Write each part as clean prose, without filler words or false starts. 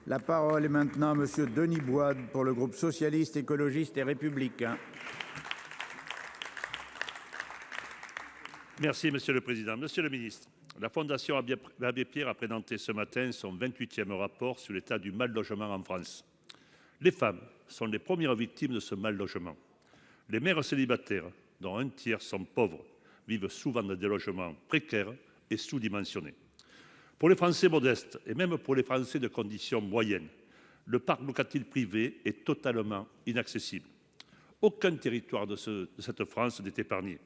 La parole est maintenant à Monsieur Denis Bois pour le groupe socialiste, écologiste et républicain. Merci, Monsieur le Président. Monsieur le Ministre, la Fondation Abbé Pierre a présenté ce matin son 28e rapport sur l'état du mal logement en France. Les femmes sont les premières victimes de ce mal logement. Les mères célibataires, dont un tiers sont pauvres, vivent souvent dans des logements précaires et sous-dimensionnés. Pour les Français modestes et même pour les Français de conditions moyennes, le parc locatif privé est totalement inaccessible. Aucun territoire de cette France n'est épargné.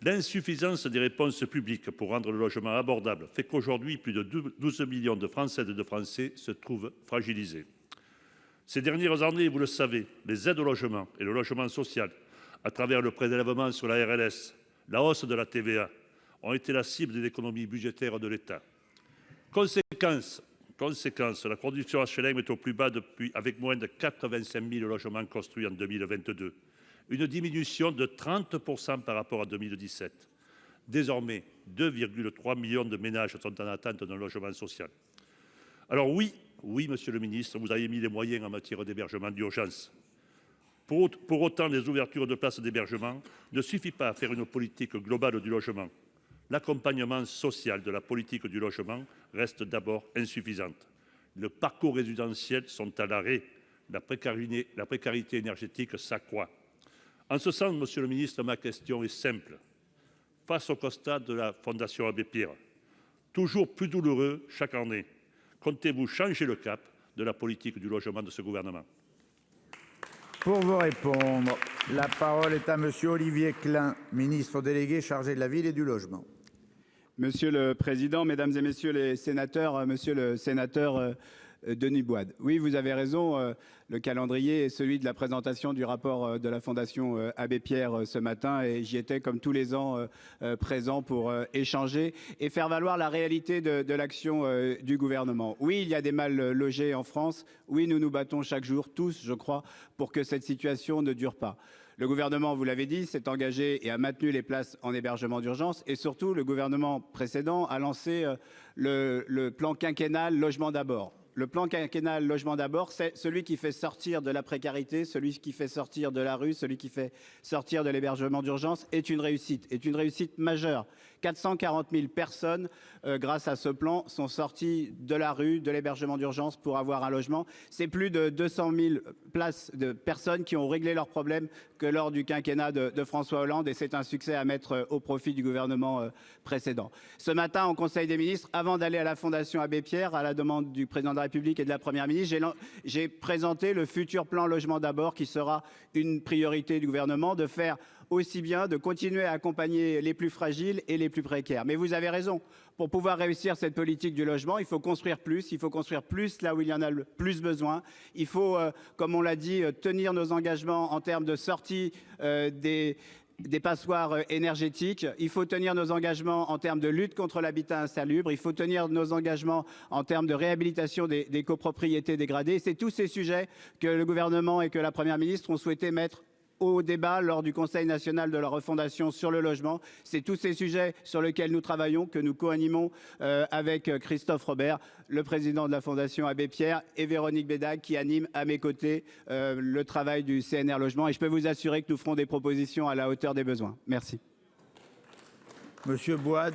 L'insuffisance des réponses publiques pour rendre le logement abordable fait qu'aujourd'hui, plus de 12 millions de Françaises et de Français se trouvent fragilisés. Ces dernières années, vous le savez, les aides au logement et le logement social, à travers le prélèvement sur la RLS, la hausse de la TVA, ont été la cible des économies budgétaires de l'État. Conséquence, la production HLM est au plus bas depuis, avec moins de 85 000 logements construits en 2022. Une diminution de 30% par rapport à 2017. Désormais, 2,3 millions de ménages sont en attente d'un logement social. Alors oui, Monsieur le Ministre, vous avez mis les moyens en matière d'hébergement d'urgence. Pour autant, les ouvertures de places d'hébergement ne suffisent pas à faire une politique globale du logement. L'accompagnement social de la politique du logement reste d'abord insuffisant. Le parcours résidentiel sont à l'arrêt. La précarité énergétique s'accroît. En ce sens, Monsieur le Ministre, ma question est simple. Face au constat de la Fondation Abbé Pierre, toujours plus douloureux chaque année, comptez-vous changer le cap de la politique du logement de ce gouvernement? Pour vous répondre, la parole est à Monsieur Olivier Klein, ministre délégué chargé de la ville et du logement. Monsieur le Président, Mesdames et Messieurs les sénateurs, Monsieur le sénateur Denis Bois. Oui, vous avez raison, le calendrier est celui de la présentation du rapport de la Fondation Abbé Pierre ce matin et j'y étais comme tous les ans présent pour échanger et faire valoir la réalité de l'action du gouvernement. Oui, il y a des mal logés en France. Oui, nous nous battons chaque jour, tous, je crois, pour que cette situation ne dure pas. Le gouvernement, vous l'avez dit, s'est engagé et a maintenu les places en hébergement d'urgence et surtout, le gouvernement précédent a lancé le plan quinquennal Logement d'abord. Le plan quinquennal Logement d'abord, c'est celui qui fait sortir de la précarité, celui qui fait sortir de la rue, celui qui fait sortir de l'hébergement d'urgence est une réussite majeure. 440 000 personnes, grâce à ce plan, sont sorties de la rue, de l'hébergement d'urgence pour avoir un logement. C'est plus de 200 000 places de personnes qui ont réglé leurs problèmes que lors du quinquennat de François Hollande et c'est un succès à mettre au profit du gouvernement précédent. Ce matin, au Conseil des ministres, avant d'aller à la Fondation Abbé Pierre, à la demande du président de la République et de la Première ministre, j'ai présenté le futur plan Logement d'abord qui sera une priorité du gouvernement de faire aussi bien, de continuer à accompagner les plus fragiles et les plus précaires. Mais vous avez raison, pour pouvoir réussir cette politique du logement, il faut construire plus là où il y en a le plus besoin. Il faut, comme on l'a dit, tenir nos engagements en termes de sortie des passoires énergétiques. Il faut tenir nos engagements en termes de lutte contre l'habitat insalubre. Il faut tenir nos engagements en termes de réhabilitation des copropriétés dégradées. C'est tous ces sujets que le gouvernement et que la Première ministre ont souhaité mettre au débat lors du Conseil national de la refondation sur le logement. C'est tous ces sujets sur lesquels nous travaillons, que nous co-animons avec Christophe Robert, le président de la Fondation Abbé Pierre, et Véronique Bédag, qui anime à mes côtés le travail du CNR Logement. Et je peux vous assurer que nous ferons des propositions à la hauteur des besoins. Merci. Monsieur Bois.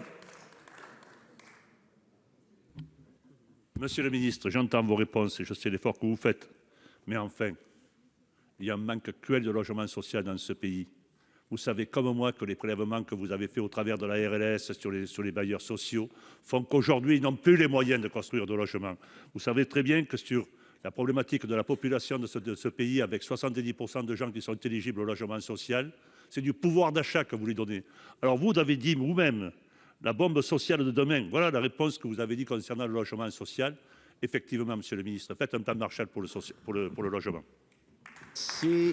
Monsieur le Ministre, j'entends vos réponses et je sais l'effort que vous faites. Mais enfin, il y a un manque cruel de logement social dans ce pays. Vous savez comme moi que les prélèvements que vous avez faits au travers de la RLS sur les bailleurs sociaux font qu'aujourd'hui, ils n'ont plus les moyens de construire de logements. Vous savez très bien que sur la problématique de la population de ce pays, avec 70% de gens qui sont éligibles au logement social, c'est du pouvoir d'achat que vous lui donnez. Alors vous avez dit vous-même, la bombe sociale de demain, voilà la réponse que vous avez dit concernant le logement social. Effectivement, Monsieur le Ministre, faites un plan Marshall pour le logement. Si